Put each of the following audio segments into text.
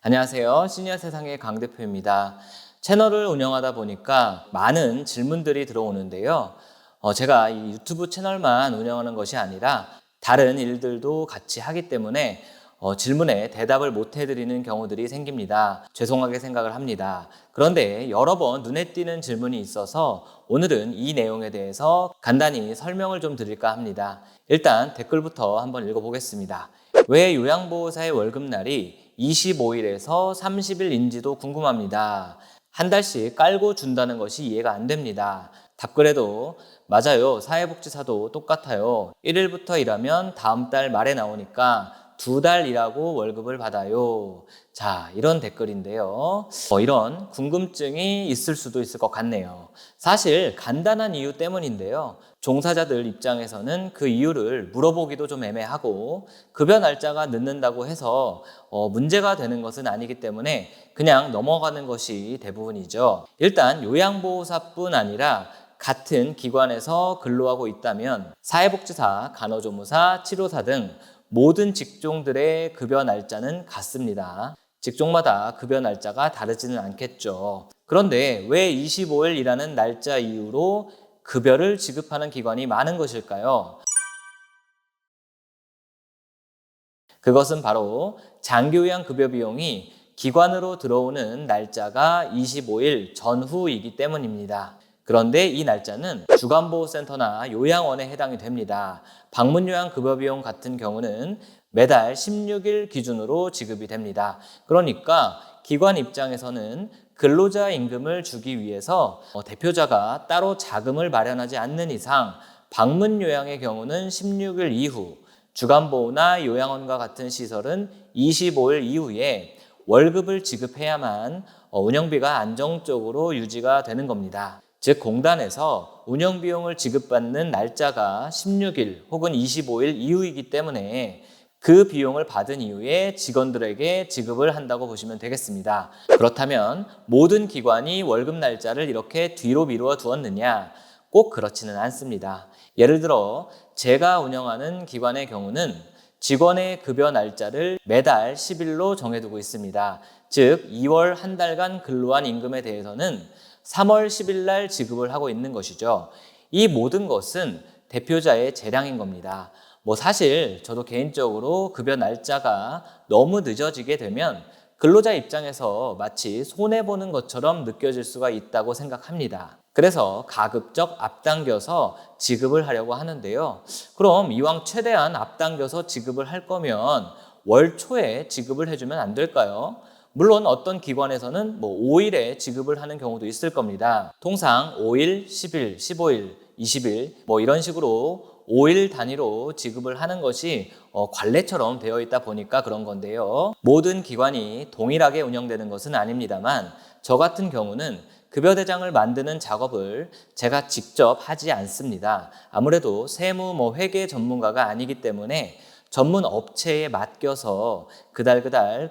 안녕하세요. 시니어 세상의 강 대표입니다. 채널을 운영하다 보니까 많은 질문들이 들어오는데요. 제가 이 유튜브 채널만 운영하는 것이 아니라 다른 일들도 같이 하기 때문에 질문에 대답을 못 해드리는 경우들이 생깁니다. 죄송하게 생각을 합니다. 그런데 여러 번 눈에 띄는 질문이 있어서 오늘은 이 내용에 대해서 간단히 설명을 좀 드릴까 합니다. 일단 댓글부터 한번 읽어보겠습니다. 왜 요양보호사의 월급날이 25일에서 30일인지도 궁금합니다. 한 달씩 깔고 준다는 것이 이해가 안 됩니다. 답글에도 맞아요. 사회복지사도 똑같아요. 1일부터 일하면 다음 달 말에 나오니까 2달 일하고 월급을 받아요. 자, 이런 댓글인데요. 이런 궁금증이 있을 수도 있을 것 같네요. 사실 간단한 이유 때문인데요. 종사자들 입장에서는 그 이유를 물어보기도 좀 애매하고 급여 날짜가 늦는다고 해서 문제가 되는 것은 아니기 때문에 그냥 넘어가는 것이 대부분이죠. 일단 요양보호사뿐 아니라 같은 기관에서 근로하고 있다면 사회복지사, 간호조무사, 치료사 등 모든 직종들의 급여 날짜는 같습니다. 직종마다 급여 날짜가 다르지는 않겠죠. 그런데 왜 25일이라는 날짜 이후로 급여를 지급하는 기관이 많은 것일까요? 그것은 바로 장기요양 급여 비용이 기관으로 들어오는 날짜가 25일 전후이기 때문입니다. 그런데 이 날짜는 주간보호센터나 요양원에 해당이 됩니다. 방문요양급여비용 같은 경우는 매달 16일 기준으로 지급이 됩니다. 그러니까 기관 입장에서는 근로자 임금을 주기 위해서 대표자가 따로 자금을 마련하지 않는 이상 방문요양의 경우는 16일 이후, 주간보호나 요양원과 같은 시설은 25일 이후에 월급을 지급해야만 운영비가 안정적으로 유지가 되는 겁니다. 즉 공단에서 운영비용을 지급받는 날짜가 16일 혹은 25일 이후이기 때문에 그 비용을 받은 이후에 직원들에게 지급을 한다고 보시면 되겠습니다. 그렇다면 모든 기관이 월급 날짜를 이렇게 뒤로 미루어 두었느냐? 꼭 그렇지는 않습니다. 예를 들어 제가 운영하는 기관의 경우는 직원의 급여 날짜를 매달 10일로 정해두고 있습니다. 즉 2월 한 달간 근로한 임금에 대해서는 3월 10일 날 지급을 하고 있는 것이죠. 이 모든 것은 대표자의 재량인 겁니다. 사실 저도 개인적으로 급여 날짜가 너무 늦어지게 되면 근로자 입장에서 마치 손해보는 것처럼 느껴질 수가 있다고 생각합니다. 그래서 가급적 앞당겨서 지급을 하려고 하는데요. 그럼 이왕 최대한 앞당겨서 지급을 할 거면 월 초에 지급을 해주면 안 될까요? 물론 어떤 기관에서는 5일에 지급을 하는 경우도 있을 겁니다. 통상 5일, 10일, 15일, 20일 이런 식으로 5일 단위로 지급을 하는 것이 관례처럼 되어 있다 보니까 그런 건데요. 모든 기관이 동일하게 운영되는 것은 아닙니다만 저 같은 경우는 급여대장을 만드는 작업을 제가 직접 하지 않습니다. 아무래도 세무, 회계 전문가가 아니기 때문에 전문 업체에 맡겨서 그달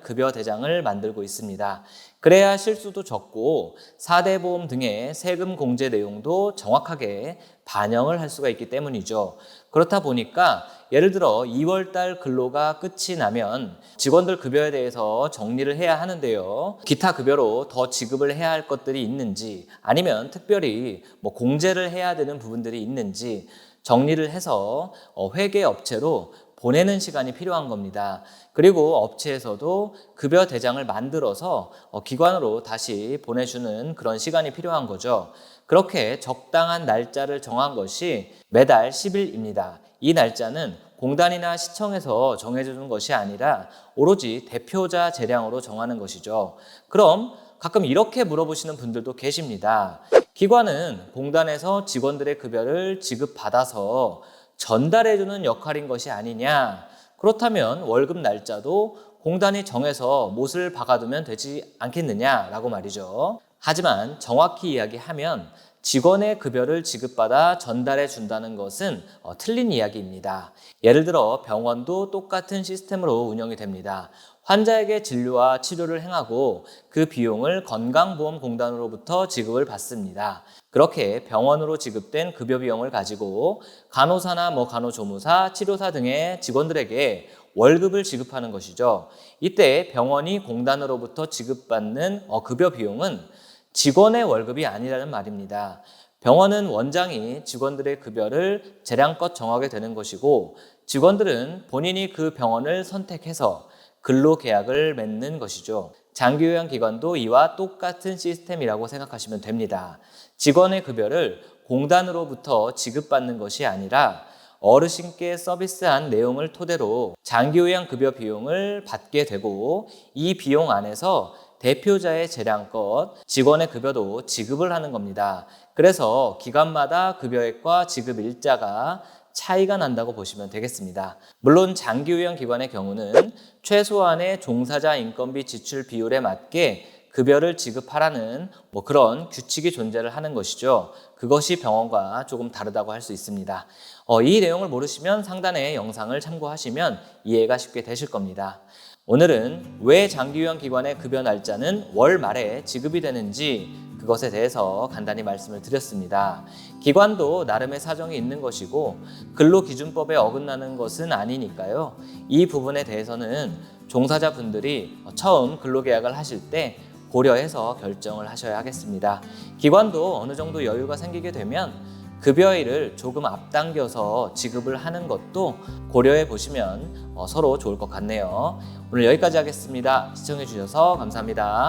급여대장을 만들고 있습니다. 그래야 실수도 적고 4대 보험 등의 세금 공제 내용도 정확하게 반영을 할 수가 있기 때문이죠. 그렇다 보니까 예를 들어 2월 달 근로가 끝이 나면 직원들 급여에 대해서 정리를 해야 하는데요. 기타 급여로 더 지급을 해야 할 것들이 있는지 아니면 특별히 공제를 해야 되는 부분들이 있는지 정리를 해서 회계 업체로 보내는 시간이 필요한 겁니다. 그리고 업체에서도 급여 대장을 만들어서 기관으로 다시 보내주는 그런 시간이 필요한 거죠. 그렇게 적당한 날짜를 정한 것이 매달 10일입니다. 이 날짜는 공단이나 시청에서 정해주는 것이 아니라 오로지 대표자 재량으로 정하는 것이죠. 그럼 가끔 이렇게 물어보시는 분들도 계십니다. 기관은 공단에서 직원들의 급여를 지급받아서 전달해주는 역할인 것이 아니냐? 그렇다면 월급 날짜도 공단이 정해서 못을 박아두면 되지 않겠느냐라고 말이죠. 하지만 정확히 이야기하면 직원의 급여를 지급받아 전달해 준다는 것은 틀린 이야기입니다. 예를 들어 병원도 똑같은 시스템으로 운영이 됩니다. 환자에게 진료와 치료를 행하고 그 비용을 건강보험공단으로부터 지급을 받습니다. 그렇게 병원으로 지급된 급여 비용을 가지고 간호사나 간호조무사, 치료사 등의 직원들에게 월급을 지급하는 것이죠. 이때 병원이 공단으로부터 지급받는 급여 비용은 직원의 월급이 아니라는 말입니다. 병원은 원장이 직원들의 급여를 재량껏 정하게 되는 것이고 직원들은 본인이 그 병원을 선택해서 근로계약을 맺는 것이죠. 장기요양기관도 이와 똑같은 시스템이라고 생각하시면 됩니다. 직원의 급여를 공단으로부터 지급받는 것이 아니라 어르신께 서비스한 내용을 토대로 장기요양급여 비용을 받게 되고 이 비용 안에서 대표자의 재량껏 직원의 급여도 지급을 하는 겁니다. 그래서 기관마다 급여액과 지급 일자가 차이가 난다고 보시면 되겠습니다. 물론 장기요양기관의 경우는 최소한의 종사자 인건비 지출 비율에 맞게 급여를 지급하라는 그런 규칙이 존재를 하는 것이죠. 그것이 병원과 조금 다르다고 할 수 있습니다. 이 내용을 모르시면 상단의 영상을 참고하시면 이해가 쉽게 되실 겁니다. 오늘은 왜 장기요양기관의 급여 날짜는 월 말에 지급이 되는지 그것에 대해서 간단히 말씀을 드렸습니다. 기관도 나름의 사정이 있는 것이고 근로기준법에 어긋나는 것은 아니니까요. 이 부분에 대해서는 종사자분들이 처음 근로계약을 하실 때 고려해서 결정을 하셔야 하겠습니다. 기관도 어느 정도 여유가 생기게 되면 급여일을 조금 앞당겨서 지급을 하는 것도 고려해 보시면 서로 좋을 것 같네요. 오늘 여기까지 하겠습니다. 시청해 주셔서 감사합니다.